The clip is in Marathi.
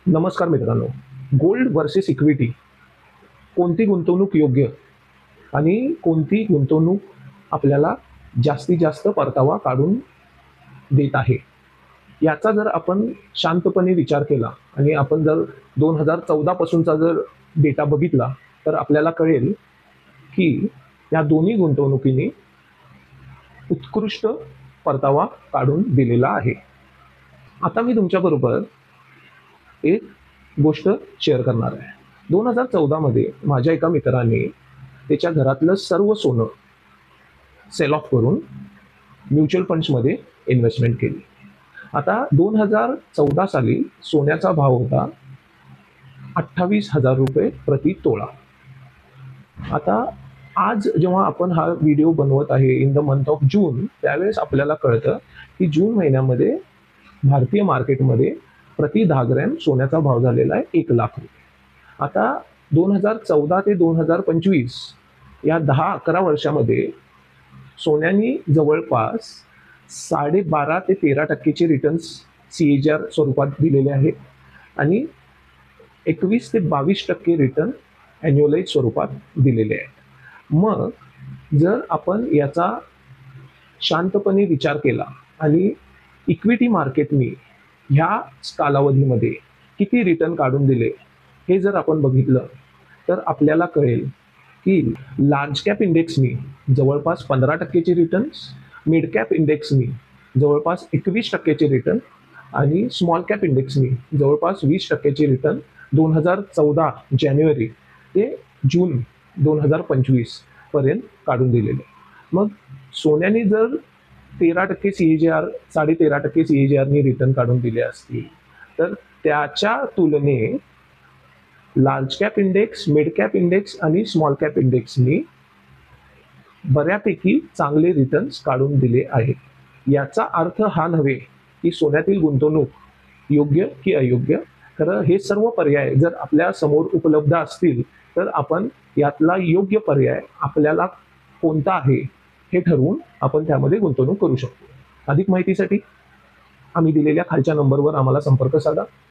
नमस्कार मित्रांनो. गोल्ड वर्सेस इक्विटी, कोणती गुंतवणूक योग्य आणि कोणती गुंतवणूक आपल्याला जास्तीत जास्त परतावा काढून देत आहे, याचा जर आपण शांतपणे विचार केला आणि आपण जर 2014 पासूनचा जर डेटा बघितला तर आपल्याला कळेल की या दोन्ही गुंतवणुकीने उत्कृष्ट परतावा काढून दिलेला आहे. आता मी तुमच्याबरोबर एक गोष्ट शेअर करणार आहे. 2014 मध्ये माझ्या एका मित्राने त्याच्या घरातलं सर्व सोनं सेल ऑफ करून म्युच्युअल फंड्समध्ये इन्व्हेस्टमेंट केली. आता 2014 साली सोन्याचा भाव होता 28,000 रुपये प्रति तोळा. आता आज जेव्हा आपण हा व्हिडिओ बनवत आहे in the month of June, त्यावेळेस आपल्याला कळतं की जून महिन्यामध्ये भारतीय मार्केटमध्ये प्रति 10 ग्रॅम सोन्याचा भाव झालेला आहे 1,00,000 रुपये. आता 2014 ते 2025 या 10-11 वर्षामध्ये सोन्याने जवळपास 12.5 ते 13% रिटर्न्स CAGR स्वरूपात दिलेले आहेत आणि 21 ते 22% रिटर्न ॲन्युअलाइज स्वरूपात दिलेले आहेत. मग जर आपण याचा शांतपणे विचार केला आणि इक्विटी मार्केटने ह्या कालावधीमध्ये किती रिटर्न काढून दिले हे जर आपण बघितलं तर आपल्याला कळेल की लार्ज कॅप इंडेक्सनी जवळपास 15%चे रिटर्न्स, मिड कॅप इंडेक्सनी जवळपास 21%चे रिटर्न आणि स्मॉल कॅप इंडेक्सनी जवळपास 20%चे रिटर्न 2014 जानेवारी ते जून 2025 पर्यंत काढून दिलेले. मग सोन्याने जर 13% CAGR, 13.5% CAGRनी रिटर्न काढून दिले असतील तर त्याच्या तुलनेत large cap index, mid cap index आणि स्मॉल कॅप इंडेक्सनी बऱ्यापैकी चांगले रिटर्न्स काढून दिले आहेत. याचा अर्थ हा नव्हे की सोन्यातील गुंतवणूक योग्य की अयोग्य. खरं हे सर्व पर्याय जर आपल्या समोर उपलब्ध असतील तर आपण यातला योग्य पर्याय आपल्याला कोणता आहे हे ठरवून आपण त्यामध्ये गुंतवणूक करू शकतो. अधिक माहितीसाठी आम्ही दिलेल्या खालच्या नंबरवर आम्हाला संपर्क साधा.